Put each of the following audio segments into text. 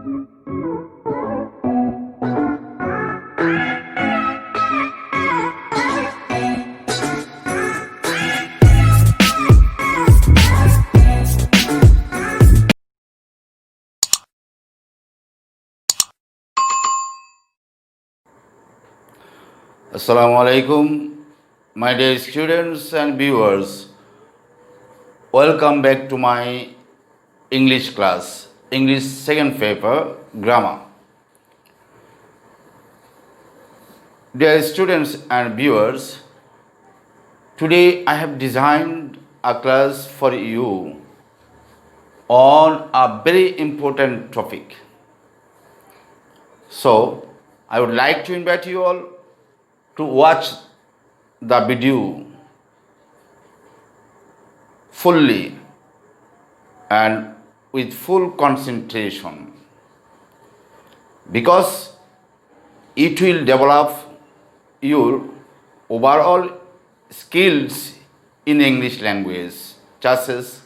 Assalamu alaikum, my dear students and viewers. Welcome back to my English class, English second paper, grammar. Dear students and viewers, today I have designed a class for you on a very important topic. So, I would like to invite you all to watch the video fully and with full concentration, because it will develop your overall skills in English language, such as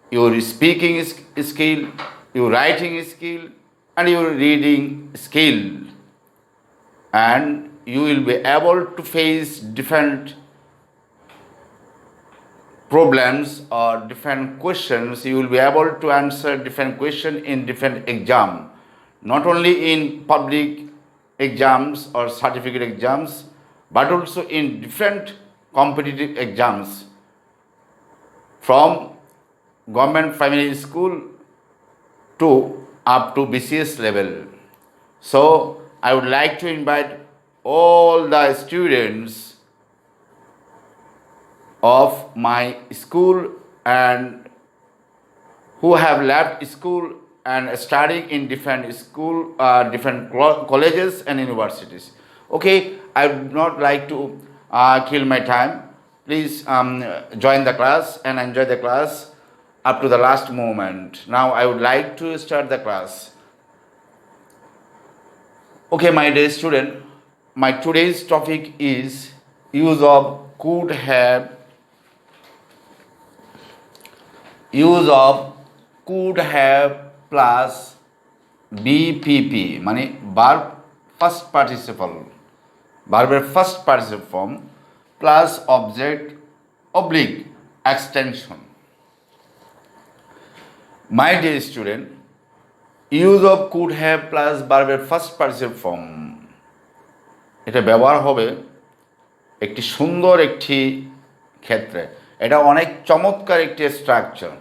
your speaking skill, your writing skill, and your reading skill, and you will be able to face different problems or different questions. You will be able to answer different questions in different exam, not only in public exams or certificate exams, but also in different competitive exams from government primary school to up to BCS level. So I would like to invite all the students of my school and who have left school and studying in different school, different colleges and universities. Okay, I would not like to kill my time. Please join the class and enjoy the class up to the last moment. Now I would like to start the class. Okay, my dear student, my today's topic is use of could have plus BPP মানে verb first participle, verb first participle form plus object oblique extension. My dear student, use of could have plus verb first participle form এটা ব্যবহার হবে একটি সুন্দর একটি ক্ষেত্রে। এটা অনেক চমৎকার একটি স্ট্রাকচার।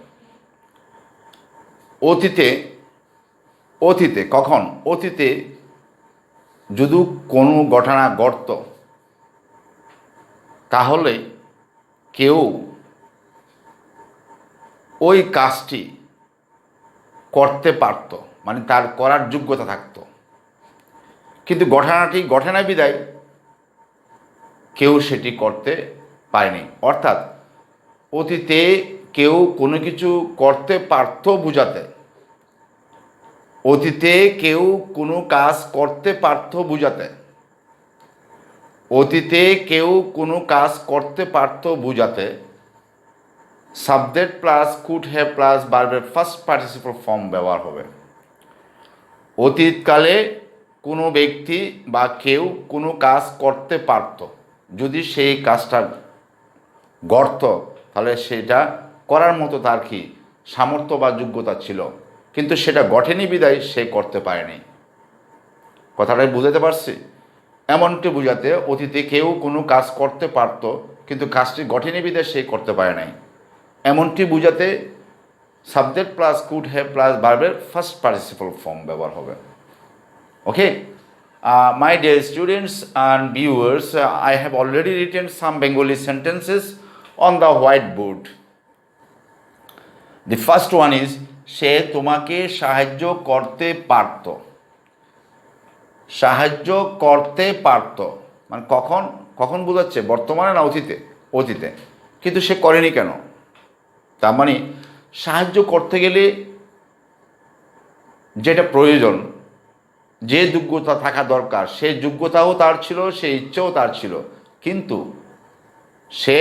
অতীতে কখন অতীতে যদি কোনো ঘটনা ঘটত তাহলে কেউ ওই কাজটি করতে পারত, মানে তার করার যোগ্যতা থাকতো, কিন্তু ঘটনাটি ঘটে না বিদায় কেউ সেটি করতে পারেনি। অর্থাৎ অতীতে কেউ কোনো কিছু করতে পারত বোঝাতে, অতীতে কেউ কোনো কাজ করতে পারত বোঝাতে, অতীতে কেউ কোনো কাজ করতে পারত বোঝাতে subject plus could have plus ভার্বের ফার্স্ট পার্টিসিপল ফর্ম ব্যবহার হবে। অতীতকালে কোনো ব্যক্তি বা কেউ কোনো কাজ করতে পারত, যদি সেই কাজটা গড়ত তাহলে সেটা করার মতো তার কি সামর্থ্য বা যোগ্যতা ছিল, কিন্তু সেটা গঠেনি বিদায় সে করতে পারেনি। কথাটাই বুঝাতে পারছি? এমনটি বুঝাতে অতীতে কেউ কোনো কাজ করতে পারত কিন্তু কাজটি গঠেনি বিদায় সে করতে পারে নাই, এমনটি বুঝাতে subject plus could have plus ভার্বের ফার্স্ট পার্টিসিপল ফর্ম ব্যবহার হবে। ওকে, my dear students and viewers, I have already written some Bengali sentences on the whiteboard. The first one is সে তোমাকে সাহায্য করতে পারত। সাহায্য করতে পারত মানে কখন কখন বোঝাচ্ছে, বর্তমানে না অতীতে? অতীতে। কিন্তু সে করেনি কেন? তার মানে সাহায্য করতে গেলে যেটা প্রয়োজন, যে যোগ্যতা থাকা দরকার, সে যোগ্যতাও তার ছিল, সে ইচ্ছেও তার ছিল, কিন্তু সে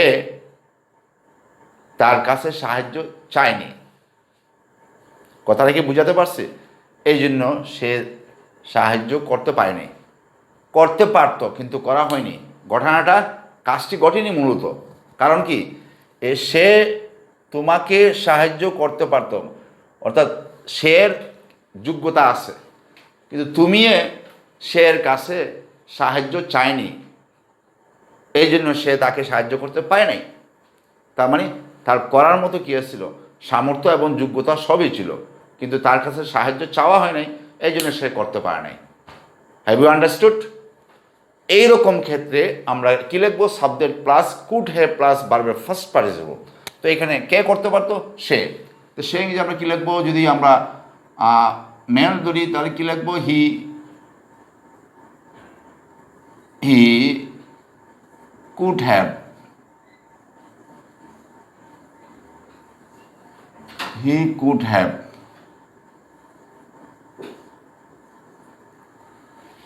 তার কাছে সাহায্য চায়নি। কথাটা কি বুঝাতে পারছি? এই জন্য সে সাহায্য করতে পারেনি। করতে পারতো কিন্তু করা হয়নি। ঘটনাটা কাজটি ঘটেনি মূলত। কারণ কি, সে তোমাকে সাহায্য করতে পারতো, অর্থাৎ সের যোগ্যতা আছে, কিন্তু তুমি সের কাছে সাহায্য চায়নি, এই জন্য সে তাকে সাহায্য করতে পারে নাই। তার মানে তার করার মতো কী ছিল, সামর্থ্য এবং যোগ্যতা সবই ছিল, কিন্তু তার কাছে সাহায্য চাওয়া হয় নাই, এই জন্য সে করতে পারে নাই। Have you understood? এইরকম ক্ষেত্রে আমরা কী লিখবো, subject plus could have plus ভার্বের ফার্স্ট পার্টিসিপল। তো এখানে কে করতে পারতো, সে। তো সে আমরা কী লিখবো, যদি আমরা মেল ধরি তাহলে কী লিখবো, হি could have, he could have.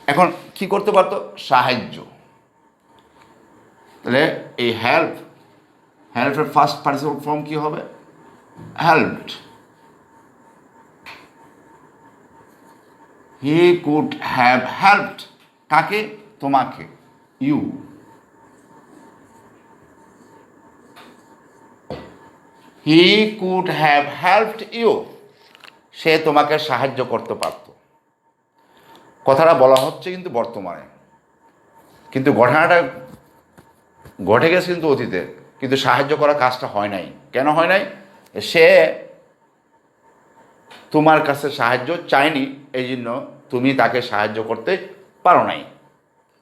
এখন কি করতে পারতো, সাহায্য। তাহলে এই হেল্পের ফার্স্ট পার্টিসিপল ফর্ম কি হবে, helped. He could have helped কাকে, তোমাকে, you. He could have helped you, সে তোমাকে সাহায্য করতে পারত। কথাটা বলা হচ্ছে কিন্তু বর্তমানে, কিন্তু ঘটনাটা ঘটে গেছে কিন্তু অতীতে, কিন্তু সাহায্য করা কাজটা হয় নাই। কেন হয় নাই, সে তোমার কাছে সাহায্য চায়নি, এই জন্য তুমি তাকে সাহায্য করতে পারো নাই।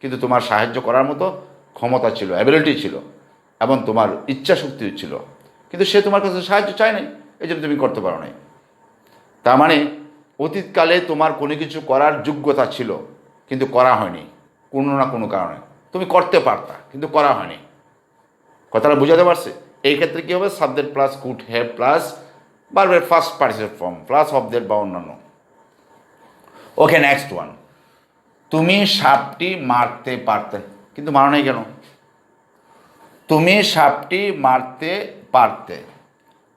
কিন্তু তোমার সাহায্য করার মতো ক্ষমতা ছিল, অ্যাবিলিটি ছিল, এবং তোমার ইচ্ছা শক্তিও ছিল, কিন্তু সে তোমার কাছে সাহায্য চায় নাই, এই জন্য তুমি করতে পারো নাই। তার মানে অতীতকালে তোমার কোনো কিছু করার যোগ্যতা ছিল, কিন্তু করা হয়নি কোনো না কোনো কারণে। তুমি করতে পারতা, কিন্তু করা হয়নি। কথাটা বোঝাতে পারছে? এই ক্ষেত্রে কী হবে, subject plus could have plus ভার্বের first participle form plus object বা অন্যান্য। Okay, next one. তুমি সাপটি মারতে পারতে, কিন্তু মারো নাই কেন? তুমি সাপটি মারতে পারতে,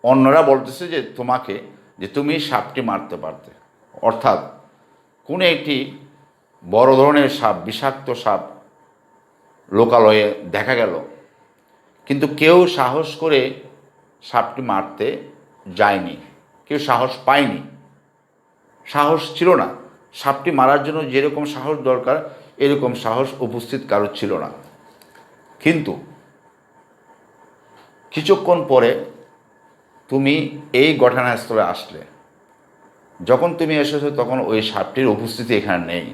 অন্যরা বলতেছে যে তোমাকে, যে তুমি সাপটি মারতে পারতে, অর্থাৎ কোনো একটি বড় ধরনের সাপ, বিষাক্ত সাপ লোকালয়ে দেখা গেল, কিন্তু কেউ সাহস করে সাপটি মারতে যায়নি, কেউ সাহস পায়নি, সাহস ছিল না। সাপটি মারার জন্য যেরকম সাহস দরকার, এরকম সাহস উপস্থিত কারো ছিল না। কিন্তু কিছুক্ষণ পরে তুমি এই ঘটনাস্থলে আসলে, যখন তুমি এসেছো তখন ওই সাপটির উপস্থিতি এখানে নেই।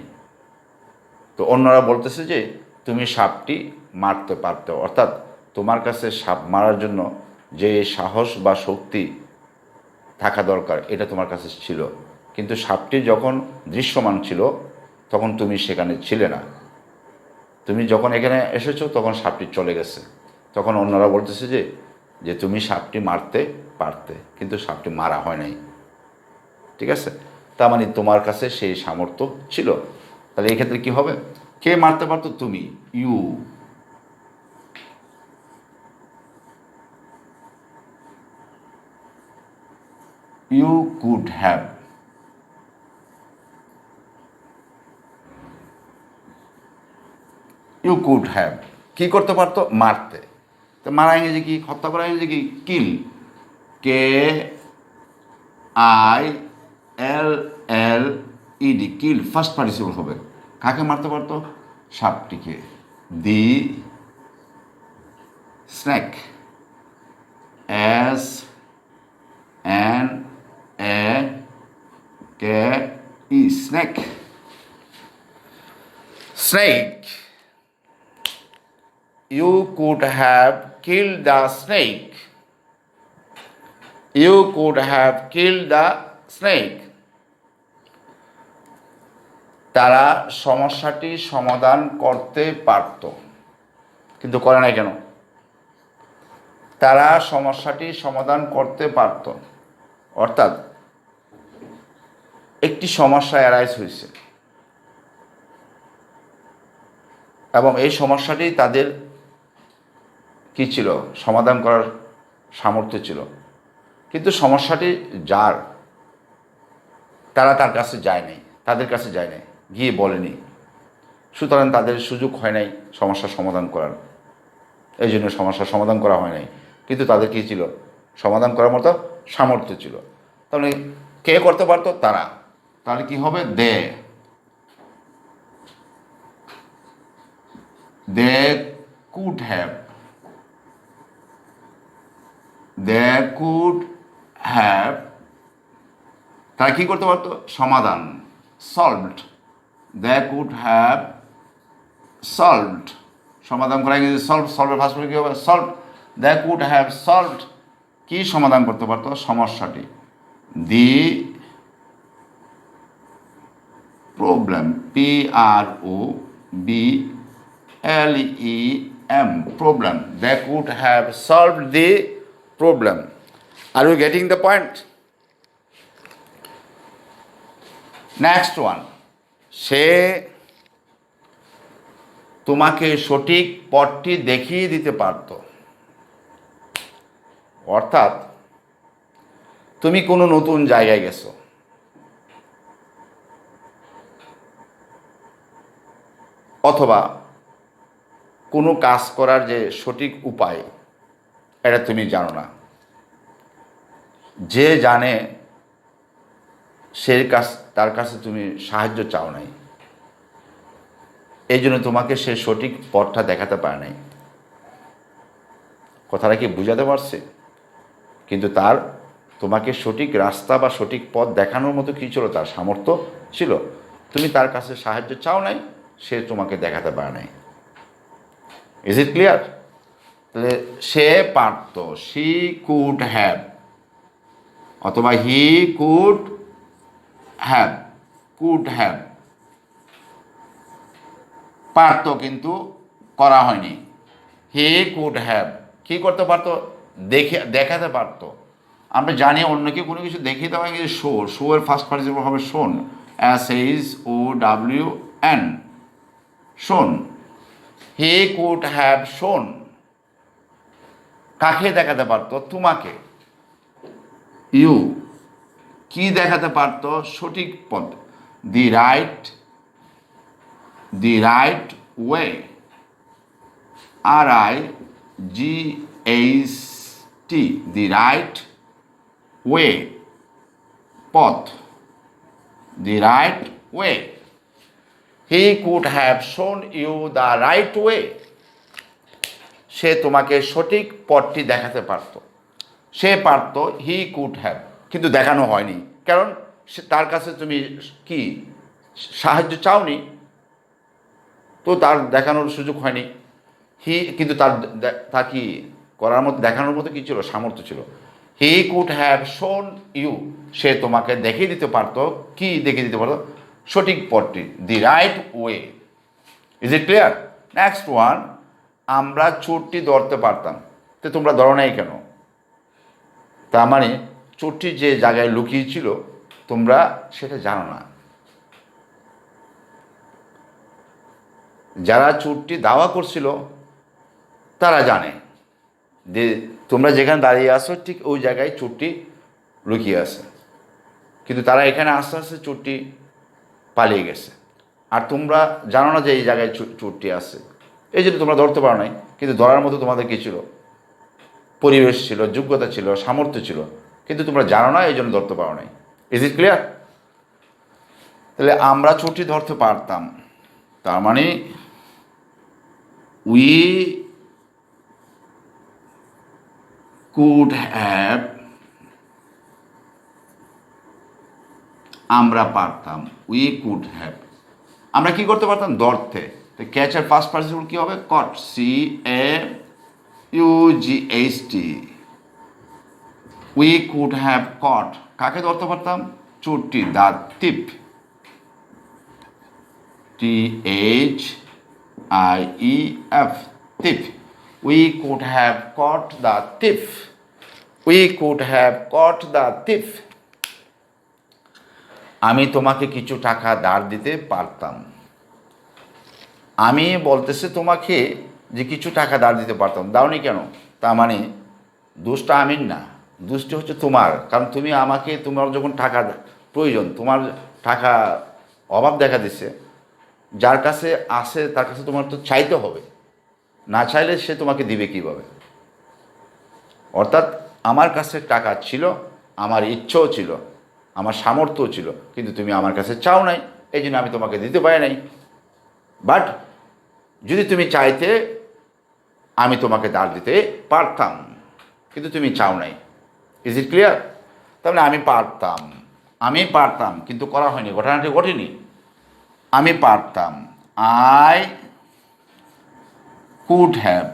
তো অন্যরা বলতেছে যে তুমি সাপটি মারতে পারতে, অর্থাৎ তোমার কাছে সাপ মারার জন্য যে সাহস বা শক্তি থাকা দরকার, এটা তোমার কাছে ছিল, কিন্তু সাপটি যখন দৃশ্যমান ছিল তখন তুমি সেখানে ছিলে না। তুমি যখন এখানে এসেছো তখন সাপটি চলে গেছে। তখন অন্যরা বলতেছে যে যে তুমি সাপটি মারতে পারতে, কিন্তু সাপটি মারা হয় নাই। ঠিক আছে? তার মানে তোমার কাছে সেই সামর্থ্য ছিল। তাহলে এই ক্ষেত্রে কী হবে, কে মারতে পারতো, তুমি, you. You could have. You could have কী করতে পারতো, মারতে। তো মারা ইংরেজি কি, হত্যা করা ইংরেজি কি, kill. K I L L E D, kill first participle হবে। কাকে মারতে পারতো, সাপটিকে। The snake, S N A K E, snake. Snake, you could have killed the snake. You could have killed the snake. তারা সমস্যাটি সমাধান করতে পারত, কিন্তু করে নাই কেন? তারা সমস্যাটি সমাধান করতে পারত, অর্থাৎ একটি সমস্যা অ্যারাইজ হয়েছে এবং এই সমস্যাটি তাদের কী ছিল, সমাধান করার সামর্থ্য ছিল, কিন্তু সমস্যাটি যার, তারা তার কাছে যায় নাই, তাদের কাছে যায় নাই, গিয়ে বলেনি, সুতরাং তাদের সুযোগ হয় নাই সমস্যার সমাধান করার, এই জন্য সমস্যার সমাধান করা হয় নাই। কিন্তু তাদের কী ছিল, সমাধান করার মতো সামর্থ্য ছিল। তাহলে কে করতে পারতো, তারা। তাহলে কি হবে, দে কুড হ্যাভ, তারা কি করতে পারতো, সমাধান, solved, they could have solved, সমাধান করা গেছে, সলভের ফার্স্ট কি হবে, solve, they could have solved, কি সমাধান করতে পারতো, সমস্যাটি, the problem, PROBLEM, problem, they could have solved the problem. Are you getting the point? Next one, সে তোমাকে সঠিক পথটি দেখিয়ে দিতে পারত। অর্থাৎ তুমি কোনো নতুন জায়গায় গেছো, অথবা কোনো কাজ করার যে সঠিক উপায় এটা তুমি জানো না, যে জানে তার কাছে তুমি সাহায্য চাও নাই, এই জন্য তোমাকে সে সঠিক পথটা দেখাতে পারে নাই। কথাটা কি বুঝাতে পারছে? কিন্তু তার তোমাকে সঠিক রাস্তা বা সঠিক পথ দেখানোর মতো কী ছিল, তার সামর্থ্য ছিল। তুমি তার কাছে সাহায্য চাও নাই, সে তোমাকে দেখাতে পারে নাই। Is it clear? তাহলে সে পারত, শি কুড হ্যাভ, অথবা হি কুড হ্যাভ, পারত কিন্তু করা হয়নি। হি কুড হ্যাভ, কী করতে পারতো, দেখাতে পারতো। আমরা জানি অন্যকে কোনো কিছু দেখিয়ে দেওয়া গেছে, শো এর ফার্স্ট পার্টিসিপল হবে শোন, SHOWN, শোন। হি কুড হ্যাভ শোন, কাকে দেখাতে পারতো, তোমাকে। ইউ, কি দেখাতে পারতো, সঠিক পথ, the right way, RIGHT, the right way, পথ, the right way. He could have shown you the right way, সে তোমাকে সঠিক পথটি দেখাতে পারত, সে পারত, হি কুড হ্যাভ, কিন্তু দেখানো হয়নি, কারণ তার কাছে তুমি কি সাহায্য চাওনি, তো তার দেখানোর সুযোগ হয়নি। কিন্তু তার কি করার মতো, দেখানোর মতো কী ছিল, সামর্থ্য ছিল। He could have shown you, সে তোমাকে দেখিয়ে দিতে পারতো, কি দেখিয়ে দিতে পারতো, সঠিক পথটি, দি right way. Is it clear? Next one, আমরা চোরটি ধরতে পারতাম, তো তোমরা ধরো নাই কেন? তার মানে চোরটি যে জায়গায় লুকিয়েছিল তোমরা সেটা জানো না। যারা চোরটি দাওয়া করছিল তারা জানে যে তোমরা যেখানে দাঁড়িয়ে আসো ঠিক ওই জায়গায় চোরটি লুকিয়ে আছে, কিন্তু তারা এখানে আস্তে আস্তে চোরটি পালিয়ে গেছে, আর তোমরা জানো না যে এই জায়গায় চোরটি আছে, এই জন্য তোমরা ধরতে পারো নাই। কিন্তু ধরার মতো তোমাদের কী ছিল, পরিবেশ ছিল, যোগ্যতা ছিল, সামর্থ্য ছিল, কিন্তু তোমরা জানো না, এই জন্য ধরতে পারো নাই। Is it clear? তাহলে আমরা চোরটি ধরতে পারতাম, তার মানে উই কুড হ্যাভ, আমরা পারতাম, উই কুড হ্যাভ, আমরা কি করতে পারতাম, ধরতে। তো ক্যাচের ফার্স্ট পার্টিসিপল কি হবে, caught, CAUGHT, we could have caught, কাকে ধরতে পারতাম, চোরটি, the thief, THIEF, thief, we could have caught the thief, we could have caught the thief, আমি তোমাকে কিছু টাকা ধার দিতে পারতাম। আমি বলতেছে তোমাকে যে কিছু টাকা ধার দিতে পারতাম, দাওনি কেন? তার মানে দোষটা আমির না, দোষটি হচ্ছে তোমার, কারণ তুমি আমাকে, তোমার যখন টাকা প্রয়োজন, তোমার টাকা অভাব দেখা দিচ্ছে, যার কাছে আসে তার কাছে তোমার তো চাইতে হবে, না চাইলে সে তোমাকে দিবে কীভাবে? অর্থাৎ আমার কাছে টাকা ছিল, আমার ইচ্ছেও ছিল, আমার সামর্থ্যও ছিল, কিন্তু তুমি আমার কাছে চাও নাই, এই জন্য আমি তোমাকে দিতে পারি নাই। বাট যদি তুমি চাইতে আমি তোমাকে ধার দিতে পারতাম, কিন্তু তুমি চাও নাই। Is it clear? তাহলে আমি পারতাম কিন্তু করা হয়নি, ঘটনাটি ঘটেনি। আমি পারতাম, আই কুড হ্যাভ,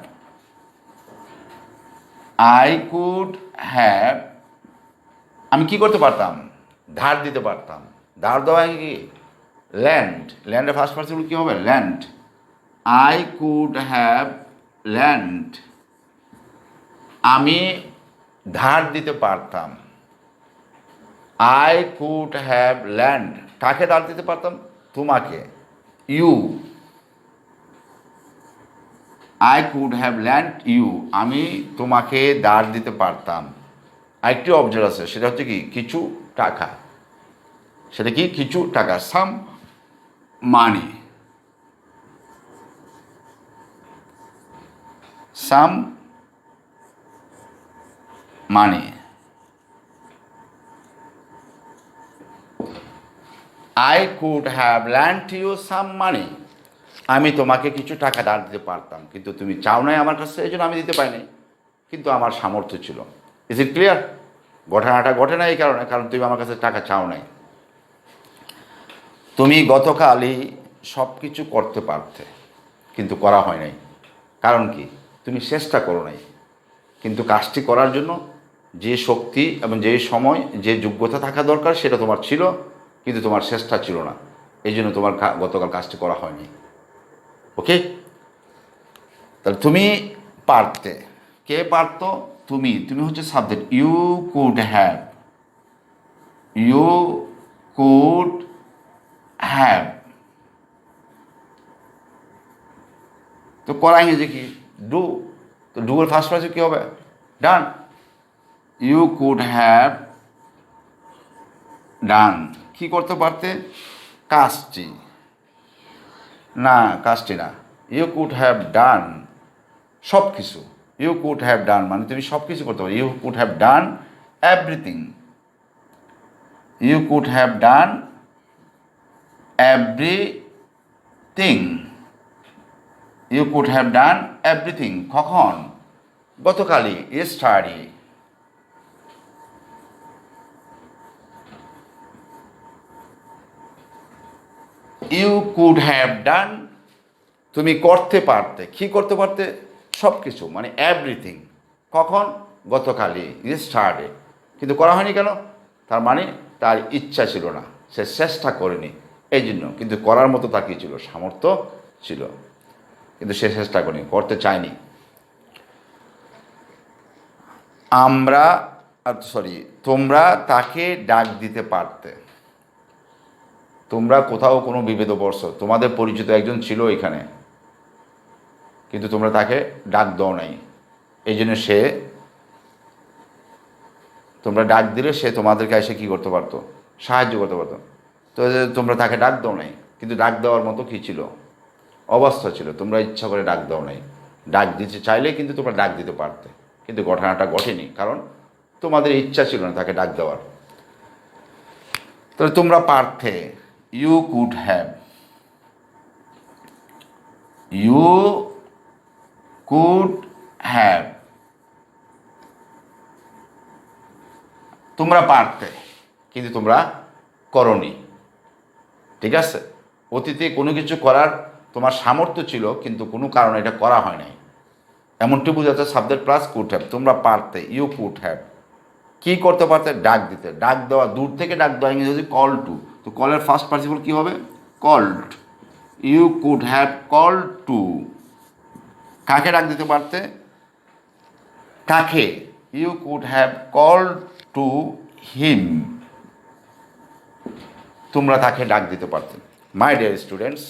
আমি কি করতে পারতাম? ধার দিতে পারতাম। ধার দেওয়া কি? ল্যান্ডের ফার্স্ট পার্সন কী হবে? Land. I could have land, আমি ধার দিতে পারতাম। আই কুড হ্যাভ ল্যান্ড, কাকে ধার দিতে পারতাম? তোমাকে, you. I could have land you, আমি তোমাকে ধার দিতে পারতাম। আরেকটি অবজেক্ট আছে, সেটা হচ্ছে কি? কিছু টাকা। সেটা কি? কিছু টাকা, some money. Some money. I could have land you some money, আমি তোমাকে কিছু টাকা ধার দিতে পারতাম, কিন্তু তুমি চাও নাই আমার কাছে, এই জন্য আমি দিতে পারি নাই, কিন্তু আমার সামর্থ্য ছিল। Is it clear? ঘটনাটা ঘটে না এই কারণে, কারণ তুমি আমার কাছে টাকা চাও নাই। তুমি গতকালই সব কিছু করতে পারতে, কিন্তু করা হয় নাই। কারণ কি? তুমি চেষ্টা করো নাই। কিন্তু কাজটি করার জন্য যে শক্তি এবং যে সময়, যে যোগ্যতা থাকা দরকার সেটা তোমার ছিল, কিন্তু তোমার চেষ্টা ছিল না, এই জন্য তোমার গতকাল কাজটি করা হয়নি। ওকে? তাহলে তুমি পারতে, কে পারত? তুমি। তুমি হচ্ছে সাবজেক্ট। You could have, you could have. তো করা ইংরেজি কি? ডু। তো ডু এর ফার্স্ট পার্সন কী হবে? ডান। ইউ কুড হ্যাভ ডান, কি করতে পারতে? কাজটি না, কাজটি না, ইউ কুড হ্যাভ ডান সব কিছু। ইউ কুড হ্যাভ ডান মানে তুমি সব কিছু করতে পারো। You could have done everything, you could have done everything, you could have done everything. কখন? গতকালই, yesterday. You could have done, তুমি করতে পারতে, কি করতে পারতে? সব কিছু, মানে এভরিথিং। কখন? গতকালই, ইয়েস্টারডে। কিন্তু করা হয়নি কেন? তার মানে তার ইচ্ছা ছিল না, সে চেষ্টা করেনি, এই জন্য। কিন্তু করার মতো তার কী ছিল? সামর্থ্য ছিল, কিন্তু সে চেষ্টা করেনি, করতে চায়নি। তোমরা তাকে ডাক দিতে পারতে। তোমরা কোথাও কোনো বিভেদে পড়ছো, তোমাদের পরিচিত একজন ছিল এখানে, কিন্তু তোমরা তাকে ডাক দাও নাই, এই জন্য সে, তোমরা ডাক দিলে সে তোমাদেরকে এসে কী করতে পারতো? সাহায্য করতে পারতো। তো তোমরা তাকে ডাক দাও নাই, কিন্তু ডাক দেওয়ার মতো কী ছিল? অবস্থা ছিল, তোমরা ইচ্ছা করে ডাক দাও নাই। ডাক দিতে চাইলে কিন্তু তোমরা ডাক দিতে পারতে, কিন্তু ঘটনাটা ঘটেনি, কারণ তোমাদের ইচ্ছা ছিল না তাকে ডাক দেওয়ার। তাহলে তোমরা পারতে, you could have, you could have, তোমরা পারতে, কিন্তু তোমরা করনি। ঠিক আছে? অতীতে কোনো কিছু করার তোমার সামর্থ্য ছিল, কিন্তু কোনো কারণে এটা করা হয় নাই, এমনটি বোঝাতে সাবজেক্ট প্লাস কুড হ্যাভ। তোমরা পারতে, ইউ কুড হ্যাভ, কী করতে পারতে? ডাক দিতে। ডাক দেওয়া, দূর থেকে ডাক দেওয়া ইংরেজি কল টু। তো কলের ফার্স্ট পার্টিসিপল কী হবে? Called. You could have call to, কাকে ডাক দিতে পারতে? কাকে? You could have call to him, তোমরা তাকে ডাক দিতে পারতে। My dear students,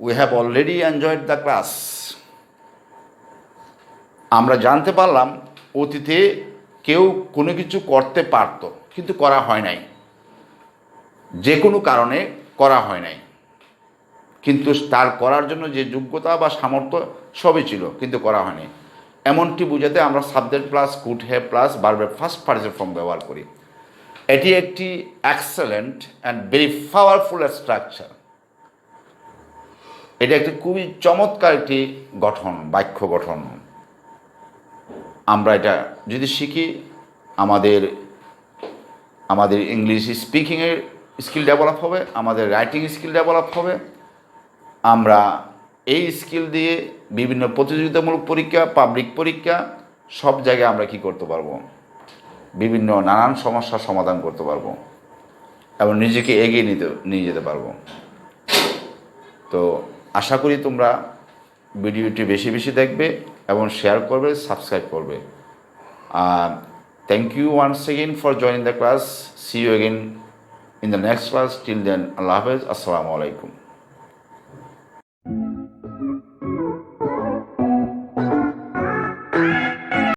we have already enjoyed the class. আমরা জানতে পারলাম অতীতে কেউ কোনো কিছু করতে পারত, কিন্তু করা হয় নাই। যে কোনো কারণে করা হয় নাই, কিন্তু তার করার জন্য যে যোগ্যতা বা সামর্থ্য সবই ছিল, কিন্তু করা হয়নি। এমনটি বোঝাতে আমরা subject plus could have plus ভার্বের ফার্স্ট পার্সন ফর্ম ব্যবহার করি। এটি একটি excellent and very powerful structure. এটা একটি খুবই চমৎকার একটি গঠন, বাক্য গঠন। আমরা এটা যদি শিখি, আমাদের ইংলিশ স্পিকিংয়ের স্কিল ডেভেলপ হবে, আমাদের রাইটিং স্কিল ডেভেলপ হবে। আমরা এই স্কিল দিয়ে বিভিন্ন প্রতিযোগিতামূলক পরীক্ষা, পাবলিক পরীক্ষা, সব জায়গায় আমরা কি করতে পারবো, বিভিন্ন নানান সমস্যার সমাধান করতে পারবো এবং নিজেকে এগিয়ে নিয়ে যেতে পারবো। তো আশা করি তোমরা ভিডিওটি বেশি বেশি দেখবে এবং শেয়ার করবে, সাবস্ক্রাইব করবে। Thank you once again for joining the class. See you again in the next class. Till then, Allah Hafiz. Assalamu alaikum.